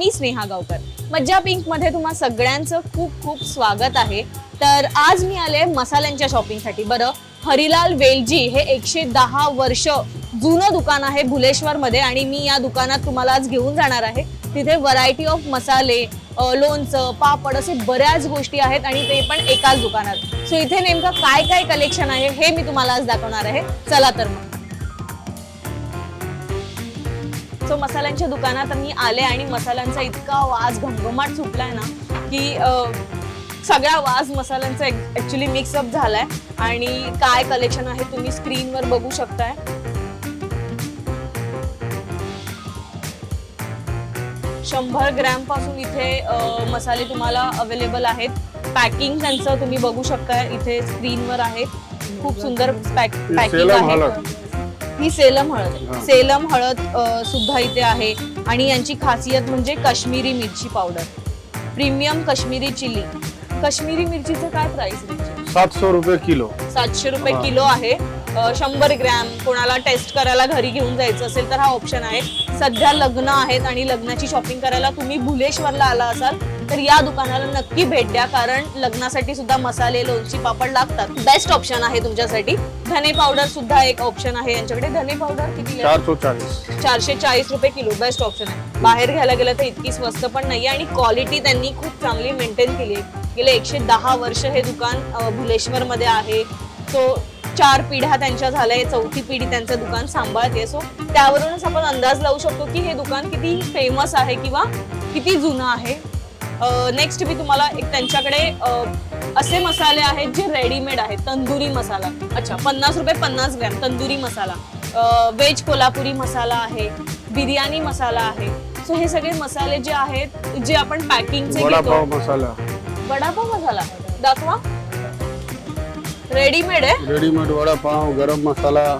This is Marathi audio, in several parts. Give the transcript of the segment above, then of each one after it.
मी स्नेहा गावकर. मज्जा पिंक मध्ये तुम्हा सगळ्यांचं खूप खूप स्वागत आहे. तर आज मी आले मसाल्यांच्या शॉपिंगसाठी. बरं, हरिलाल वेलजी हे 110 वर्ष जुनं दुकान आहे भुलेश्वर मध्ये आणि मी या दुकानात तुम्हाला आज घेऊन जाणार आहे. तिथे व्हरायटी ऑफ मसाले, लोणचं, पापड असे बऱ्याच गोष्टी आहेत आणि ते पण एकाच दुकानात. सो इथे नेमकं काय काय कलेक्शन आहे हे मी तुम्हाला आज दाखवणार आहे. चला तर मग. सो मसाल्यांच्या दुकानात मी आले आणि मसाल्यांचा इतका वास घमघमाट सुटलाय ना की सगळा वास मसाल्यांचा ऍक्च्युली मिक्सअप झालाय. आणि काय कलेक्शन आहे तुम्ही स्क्रीनवर बघू शकताय. $100 ग्रॅम पासून इथे मसाले तुम्हाला अवेलेबल आहेत. पॅकिंग त्यांचं तुम्ही बघू शकताय इथे स्क्रीनवर आहे. खूप सुंदर पॅकिंग आहे. ही सेलम हळद सुद्धा इथे आहे आणि यांची खासियत म्हणजे काश्मीरी मिरची powder, premium Kashmiri chilli. Kashmiri मिरचीचं काय प्राइस आहे? 700 रुपये किलो. 700 रुपये किलो आहे. 100 ग्रॅम. कोणाला टेस्ट करायला घरी घेऊन जायचं असेल तर हा ऑप्शन आहे. सध्या लग्न आहेत आणि लग्नाची शॉपिंग करायला तुम्ही भुलेश्वरला आला असाल तर या दुकानाला नक्की भेट द्या, कारण लग्नासाठी सुद्धा मसाले, लोणची, पापड लागतात. बेस्ट ऑप्शन आहे तुमच्यासाठी. धने पावडर सुद्धा एक ऑप्शन आहे यांच्याकडे. धने पावडर किती? 440 रुपये किलो. बेस्ट ऑप्शन आहे. बाहेर घ्यायला गेलं तर इतकी स्वस्त पण नाहीये आणि क्वालिटी त्यांनी खूप चांगली मेंटेन केली आहे. गेले 110 वर्ष हे दुकान भुलेश्वर मध्ये आहे. सो 4 पिढ्या त्यांच्या झाल्या, 4थी पिढी त्यांचं दुकान सांभाळते. सो त्यावरूनच आपण अंदाज लावू शकतो की हे दुकान किती फेमस आहे किंवा किती जुनं आहे. नेक्स्ट मी तुम्हाला एक त्यांच्याकडे असे मसाले आहेत जे रेडीमेड आहेत. तंदुरी मसाला. अच्छा, 50 रुपये 50 ग्रॅम तंदुरी मसाला. वेज कोल्हापुरी मसाला आहे. बिर्याणी मसाला आहे. सो हे सगळे मसाले जे आहेत जे आपण पॅकिंगचे घेतो. वडापाव मसाला. वडापाव मसाला दाखवा. रेडीमेड आहे. रेडीमेड वडापाव, गरम मसाला,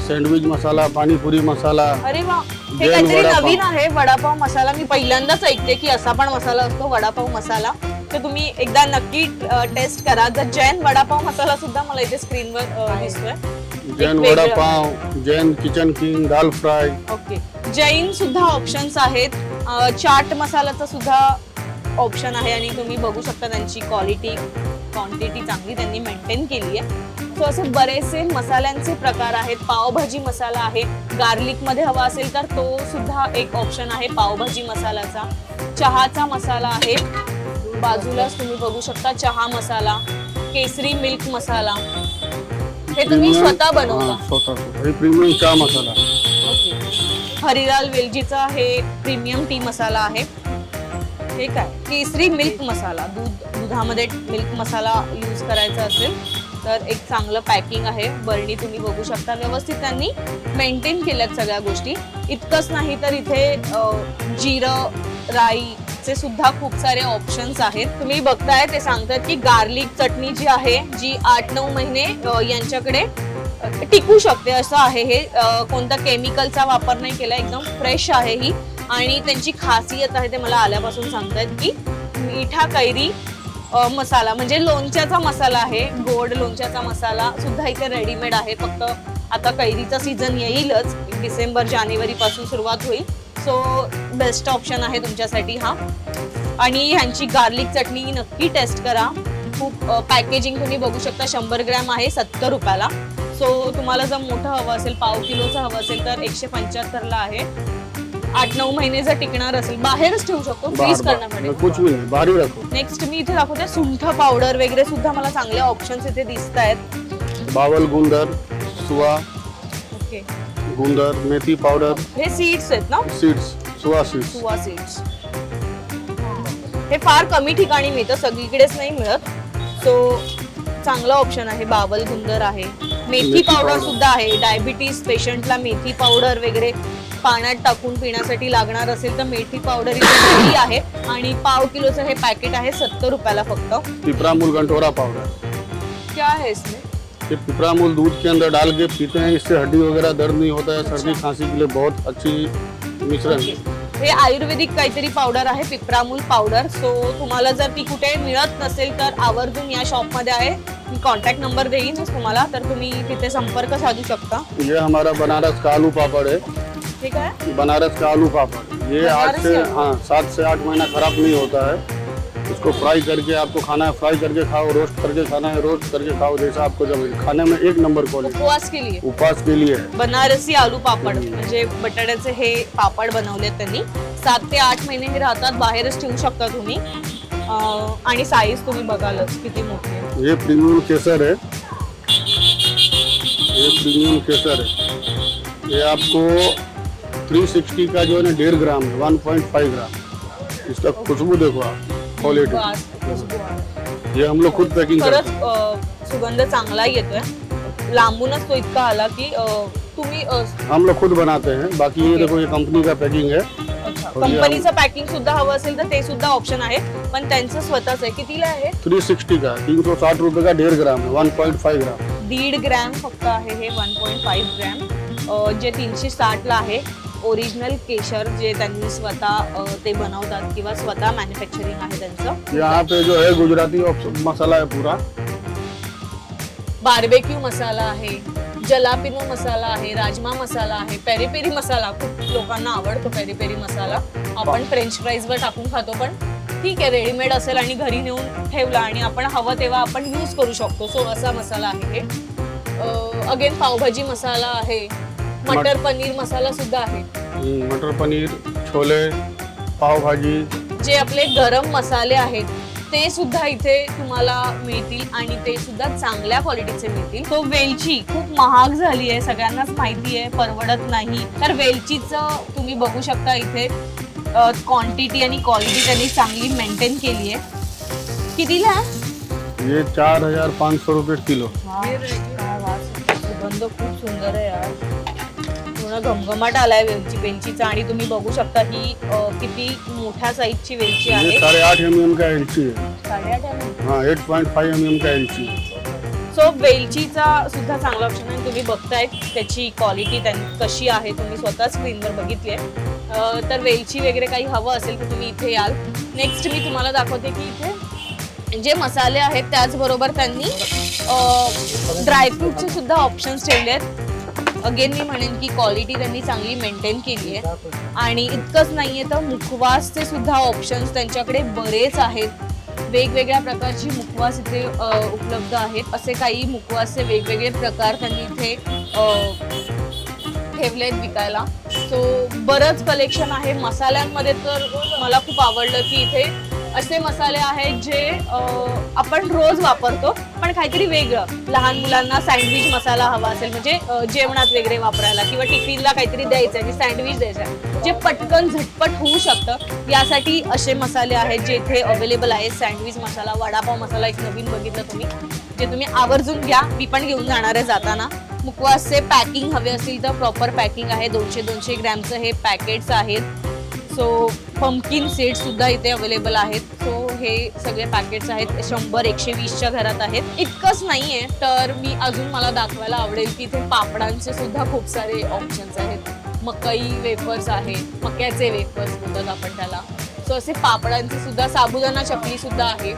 सँडविच मसाला, पाणीपुरी मसाला. अरे वा, हे काहीतरी नवीन आहे. वडापाव मसाला मी पहिल्यांदाच ऐकते की असा पण मसाला असतो वडापाव मसाला. तर तुम्ही एकदा नक्की टेस्ट करा. जर जैन वडापाव मसाला सुद्धा मला इथे स्क्रीनवर दिसतोय. जैन वडापाव, जैन किचन किंग, दाल फ्राय. ओके, जैन सुद्धा ऑप्शन्स आहेत. चाट मसाल्याचा सुद्धा ऑप्शन आहे आणि तुम्ही बघू शकता त्यांची क्वांटिटी चांगली त्यांनी मेंटेन केली आहे. सो असे बरेचसे मसाल्यांचे प्रकार आहेत. पावभाजी मसाला आहे. गार्लिक मध्ये हवा असेल तर तो सुद्धा एक ऑप्शन आहे पावभाजी मसाल्याचा. चहाचा मसाला आहे. बाजूलाच तुम्ही बघू शकता चहा मसाला. केसरी मिल्क मसाला. हे तुम्ही स्वतः बनवता? स्वतः. प्रीमियम चहा मसाला. ओके. हरिलाल वेलजीचा हे प्रीमियम टी मसाला आहे. हे काय? केसरी मिल्क मसाला. दुधामध्ये मिल्क मसाला यूज करायचा असेल तर एक चांगलं पॅकिंग आहे. बरणी तुम्ही बघू शकता. व्यवस्थित त्यांनी मेंटेन केल्यात सगळ्या गोष्टी. इतकंच नाही तर इथे जिरं, राईचे सुद्धा खूप सारे ऑप्शन्स आहेत. तुम्ही बघताय ते सांगतात की गार्लिक चटणी जी आहे जी 8-9 महिने यांच्याकडे टिकू शकते असं आहे. हे कोणता केमिकलचा वापर नाही केला. एकदम फ्रेश आहे ही. आणि त्यांची खासियत आहे ते मला आल्यापासून सांगतात की मिठा कैरी मसाला म्हणजे लोणच्याचा मसाला आहे. गोड लोणच्याचा मसाला सुद्धा इथे रेडीमेड आहे. फक्त आता कैरीचा सीझन येईलच. डिसेंबर जानेवारी पासून सुरुवात होईल. सो बेस्ट ऑप्शन आहे तुमच्यासाठी हा. आणि ह्यांची गार्लिक चटणी नक्की टेस्ट करा. खूप पॅकेजिंग तुम्ही बघू शकता. 100 ग्रॅम आहे 70 रुपयाला. सो तुम्हाला जर मोठं हवं असेल, पाव किलोचं हवं असेल तर 175 ला आहे. 8-9 महिने जर टिकणार असेल बाहेरच ठेवू शकतो. फ्रीज करण्यामध्ये. नेक्स्ट मी इथे दाखवते सुंठ पावडर वगैरे सुद्धा मला चांगले ऑप्शन्स इथे दिसत आहेत. बावल गुंदर, सुवा. ओके. गुंदर, मेथी पावडर. हे सीड्स आहेत ना? सीड्स, सुवा सीड्स. हे फार कमी ठिकाणी मिळतं, सगळीकडेच नाही मिळत. सो चांगला ऑप्शन आहे. बावल गुंदर आहे. मेथी पावडर सुद्धा आहे. डायबिटीज पेशंटला मेथी पावडर वगैरे पाण्यात टाकून पिण्यासाठी लागणार असेल तर मेथी पावडर इथे आहे. आणि पाव किलोचं हे पॅकेट आहे 70 रुपयाला फक्त. पिपरामूल गंठोरा पाउडर. क्या है इसमें? ये पिपरामूल दूध के अंदर डाल के पीते हैं. इससे हड्डी वगैरह दर्द नहीं होता है. सर्दी खांसी के लिए बहुत अच्छी मिश्रण है. हे आयुर्वेदिक काहीतरी पावडर आहे, पिपरामूल पावडर. सो तुम्हाला जर ती कुठे मिळत नसेल तर आवर्जून या शॉप मध्ये आहे. मी कॉन्टॅक्ट नंबर देईन तुम्हाला, तर तुम्ही तिथे संपर्क साधू शकता. ये हमारा बनारस का आलू पापड़ है. ठीक है। बनारस का आलू पापड़, ये 8 से बनारसी आलू? हाँ 7 से 8 महीना खराब नहीं होता है। इसको फ्राई करके आपको खाना है, फ्राई करके खाओ, रोस्ट करके खाना है, रोस्ट करके खाओ, जैसा आपको जब खाने में एक नंबर क्वालिटी। उपवास के लिए उपवास के लिए है। बनारसी आलू पापड म्हणजे बटाट्याचे हे पापड बनवले त्यांनी। 7 ते 8 महिने हे राहतात, बाहेरच ठेवू शकता तुम्ही। आणि साईज तुम्ही बघालच किती मोठी आहे। ये प्रीमियम केसर है, ये प्रीमियम केसर है। ये आपको 360 का जो है ना 1.5 ग्राम है, 1.5 ग्राम। इसका खुशबू देखो आप, क्वालिटी। वास, खुशबू आहे। ये हम लोग खुद पैकिंग खरंच करते हैं। सुगंध चांगला येतोय। लांबूनच तो इतका आला की तुम्ही हम लोग खुद बनाते हैं। बाकी ये देखो, ये कंपनी का पैकिंग है। कंपनीचं पॅकिंग सुद्धा हवं असेल तर ते सुद्धा ऑप्शन आहे, पण त्यांचं स्वतःच आहे। कितीला आहे? 360 का 360 रुपए का 1.5 ग्राम है, 1.5 ग्राम। 1.5 ग्रॅम फक्त आहे हे, 1.5 ग्रॅम जे 360 ला आहे। ओरिजिनल केशर जे त्यांनी स्वतः ते बनवतात किंवा स्वतः मॅन्युफॅक्चरिंग आहे त्यांचं। यहाँ पे जो है गुजराती मसाला है पूरा। बार्बेक्यू मसाला आहे, जलापिनो मसाला आहे, राजमा मसाला आहे, पेरी पेरी मसाला खूप लोकांना आवडतो। पेरी पेरी मसाला आपण फ्रेंच फ्राईज वर टाकून खातो, पण ठीक आहे रेडीमेड असेल आणि घरी नेऊन ठेवला आणि आपण हवं तेव्हा आपण यूज करू शकतो। सो असा मसाला आहे हे। अगेन पावभाजी मसाला आहे, मटर पनीर मसाला सुद्धा आहे। मटर पनीर, छोले, पाव भाजी, जे आपले गरम मसाले आहेत ते सुद्धा इथे तुम्हाला मिळतील आणि ते सुद्धा चांगल्या क्वालिटीचे मिळतील। तो वेलची खूप महाग झाली आहे, सगळ्यांनाच माहिती आहे, परवडत नाही। तर वेलचीचं तुम्ही बघू शकता इथे क्वांटिटी आणि क्वालिटी त्यांनी चांगली मेंटेन केली आहे। कितीला आहे? ये 4,500 रुपए किलो। काय वास, सुगंध खूप सुंदर आहे यार, पूर्ण घमघमाट आलाय वेलचीचा। आणि तुम्ही बघू शकता ही किती मोठ्या साईजची वेलची ये आहे। 8.5 mm का एलची है। 8.5 mm? हाँ 8.5 mm का एलची। सो वेलचीचा सुद्धा चांगला ऑप्शन आहे। तुम्ही बघताय त्याची क्वालिटी कशी आहे, तुम्ही स्वतः स्क्रीनवर बघितली आहे। तर वेलची वगैरे काही हवं असेल तर तुम्ही इथे याल। नेक्स्ट मी तुम्हाला दाखवते की इथे जे मसाले आहेत त्याचबरोबर त्यांनी ड्रायफ्रूटचे सुद्धा ऑप्शन्स ठेवले आहेत। अगेन मी म्हणेन की क्वालिटी त्यांनी चांगली मेंटेन केली आहे। आणि इतकंच नाहीये तर मुखवासचे सुद्धा ऑप्शन्स त्यांच्याकडे बरेच आहेत। वेगवेगळ्या प्रकारची मुखवास इथे उपलब्ध आहेत। असे काही मुखवासचे वेगवेगळे प्रकार त्यांनी इथे ठेवलेत विकायला। सो बरंच कलेक्शन आहे मसाल्यांमध्ये। तर मला खूप आवडलं की इथे असे मसाले आहेत जे आपण रोज वापरतो, पण काहीतरी वेगळं। लहान मुलांना सँडविच मसाला हवा असेल, म्हणजे जेवणात वगैरे वापरायला किंवा टिफिनला काहीतरी द्यायचं आहे, सँडविच द्यायचं आहे, जे पटकन झटपट होऊ शकतं, यासाठी असे मसाले आहेत जे इथे अवेलेबल आहेत। सँडविच मसाला, वडापाव मसाला एक नवीन बघितलं तुम्ही, जे तुम्ही आवर्जून घ्या। मी पण घेऊन जाणार आहे जाताना। मुखवासचे पॅकिंग हवे असतील तर प्रॉपर पॅकिंग आहे। 200-200 ग्रॅमचं हे पॅकेट्स आहेत। सो पंपकिन सीड्स सुद्धा इथे अवेलेबल आहेत। सो हे सगळे पॅकेट्स आहेत, 100-120च्या घरात आहेत। इतकंच नाहीये तर मी अजून मला दाखवायला आवडेल की इथे पापडांचे सुद्धा खूप सारे ऑप्शन्स आहेत। मकई वेफर्स आहेत, मक्याचे वेफर्स बोलतात आपण त्याला। सो असे पापडांचे सुद्धा, साबुदाणा चकली सुद्धा आहे।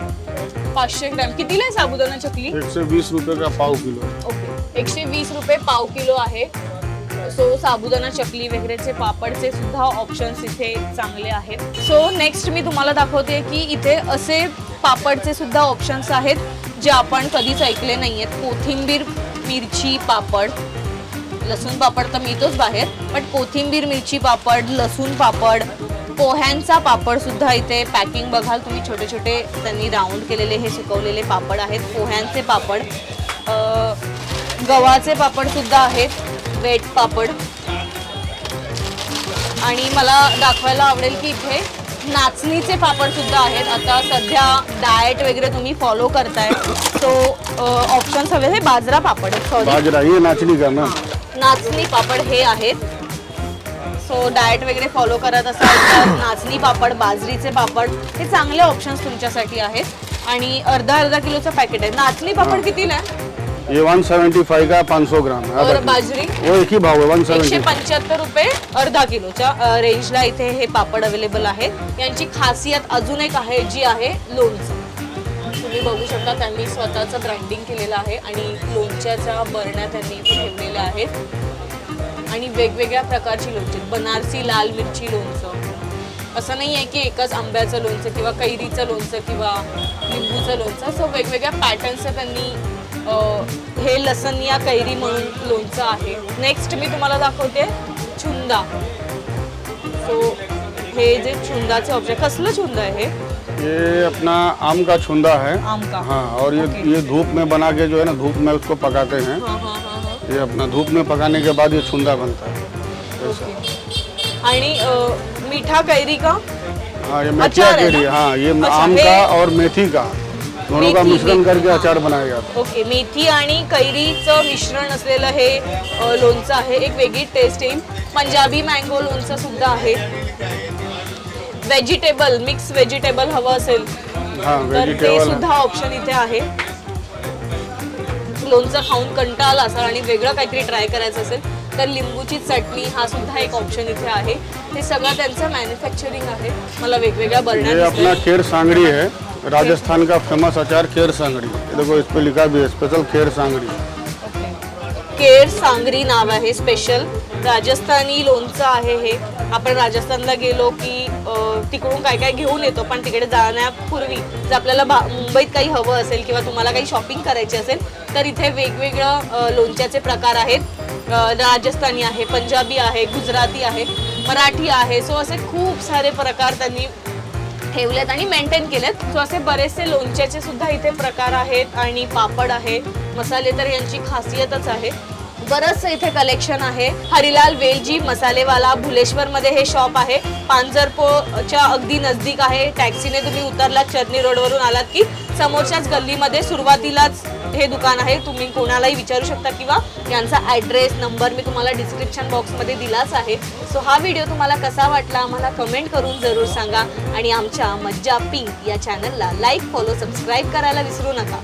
500 ग्रॅम कितीला आहे साबुदाणा चकली? 120 रुपए का पाव किलो। ओके, 120 रुपये पाव किलो आहे। सो साबुदाणा चकली वगैरेचे पापडचे सुद्धा ऑप्शन्स इथे चांगले आहेत। सो नेक्स्ट मी तुम्हाला दाखवते की इथे असे पापडचे सुद्धा ऑप्शन्स आहेत जे आपण कधीच ऐकले नाहीयेत। कोथिंबीर मिरची पापड, लसूण पापड तर मिळतोच बाहेर, पण कोथिंबीर मिरची पापड, लसूण पापड, पोह्यांचा पापड सुद्धा इथे पॅकिंग बघाल तुम्ही। छोटे छोटे त्यांनी राऊंड केलेले हे सुकवलेले पापड आहेत। पोह्यांचे पापड, गव्हाचे पापड सुद्धा आहेत, वेट पापड। आणि मला दाखवायला आवडेल की इथे नाचणीचे पापड सुद्धा आहेत। आता सध्या डाएट वगैरे तुम्ही फॉलो करताय, सो ऑप्शन्स हवे। हे बाजरा पापड आहे, सॉरी बाजरा, ये नाचनी का ना, नाचणी पापड हे आहेत। सो डाएट वगैरे फॉलो करत असाल तर नाचणी पापड, बाजरीचे पापड हे चांगले ऑप्शन्स तुमच्यासाठी आहेत। आणि अर्धा किलोचं पॅकेट आहे। नाचणी पापड कितीला आहे? ये 175 का 500 ग्राम है। और बाजरी वो एक ही भाव है, 170। 175 रुपये अर्धा किलोच्या रेंजला इथे हे पापड अवेलेबल आहेत। यांची खासियत अजून एक आहे जी आहे लोणचं। तुम्ही बघू शकता त्यांनी स्वतःचं ब्रँडिंग केलेलं आहे आणि लोणच्याच्या बरण्या त्यांनी इथे ठेवलेल्या आहेत। आणि वेगवेगळ्या प्रकारची लोणची, बनारसी लाल मिरची लोणचं, असं नाही आहे की एकच आंब्याचं लोणचं किंवा कैरीचं लोणचं किंवा लिंबूचं लोणचं, असं वेगवेगळ्या पॅटर्नचं त्यांनी हे लसण या कैरी म्हणून लोणचं आहे. नेक्स्ट मी तुम्हाला दाखवते चुंदा. सो हे जे चुंदाचे ऑब्जेक्ट, कसलं चुंदा आहे हे? ये अपना आम का छुंदा है। आम का? हाँ, और ये धूप में बना के जो है ना, धूप में उसको पकाते हैं। हाँ हाँ हाँ हाँ. ये अपना धूप में पकाने के बाद ये छुंदा बनता है। आणि मीठा कैरी का? हाँ, ये मेथिया अचार है कैरी, ना? हाँ, ये अच्छा, आम हे- का और मेथी का दोनों का मेथी, मिश्रण मेथी, करके हाँ. अचार बनाया जाता है। ओके, मेथी आणि कैरीचं मिश्रण असलेलं हे लोणचं आहे. एक वेगळी टेस्ट येईल. पंजाबी मँगो लोणचं सुद्धा आहे. व्हेजिटेबल, मिक्स व्हेजिटेबल हवं असेल हाँ, तर ते वेजिटेबल सुद्धा ऑप्शन इथे आहे. लोणचं खाऊन कंटाळला असाल आणि वेगळं काहीतरी ट्राय करायचं असेल तर लिंबूची चटणी हा सुद्धा एक ऑप्शन इथे आहे. हे सगळं त्यांचं मॅन्युफॅक्चरिंग आहे. मला वेगवेगळ्या ये बरण्या अपना खेर सांगड़ी है, राजस्थान का फेमस अचार खेर सांगड़ी। ये देखो, इस पे लिखा भी है स्पेशल खेर सांगड़ी। केर सांगरी नाव आहे स्पेशल राजस्थानी लोणचं आहे हे. आपण राजस्थानला गेलो की तिकडून काय काय घेऊन येतो, पण तिकडे जाण्यापूर्वी जर आपल्याला मुंबईत काही हवं असेल किंवा तुम्हाला काही शॉपिंग करायची असेल तर इथे वेगवेगळं लोणच्याचे प्रकार आहेत. राजस्थानी आहे, पंजाबी आहे, गुजराती आहे, मराठी आहे. सो असे खूप सारे प्रकार त्यांनी ठेवलेत आणि मेंटेन केलेत. सो असे बरेचसे लोणच्याचे सुद्धा इथे प्रकार आहेत आणि पापड आहे, मसाले तर यांची खासियतच आहे. बरंचसं इथे कलेक्शन आहे. हरिलाल वेलजी मसालेवाला भुलेश्वर मध्ये हे शॉप आहे. पांजरपोच्या अगदी नजदीक आहे. टॅक्सीने तुम्ही उतरलात, चर्नी रोडवरून आलात की समोरच्याच गल्लीमध्ये सुरुवातीलाच हे दुकान आहे. तुम्ही कोणालाही विचारू शकता किंवा यांचा ॲड्रेस नंबर मी तुम्हाला डिस्क्रिप्शन बॉक्समध्ये दिलाच आहे. सो हा व्हिडिओ तुम्हाला कसा वाटला आम्हाला कमेंट करून जरूर सांगा आणि आमच्या मज्जा पिंक या चॅनलला लाईक, फॉलो, सबस्क्राईब करायला विसरू नका.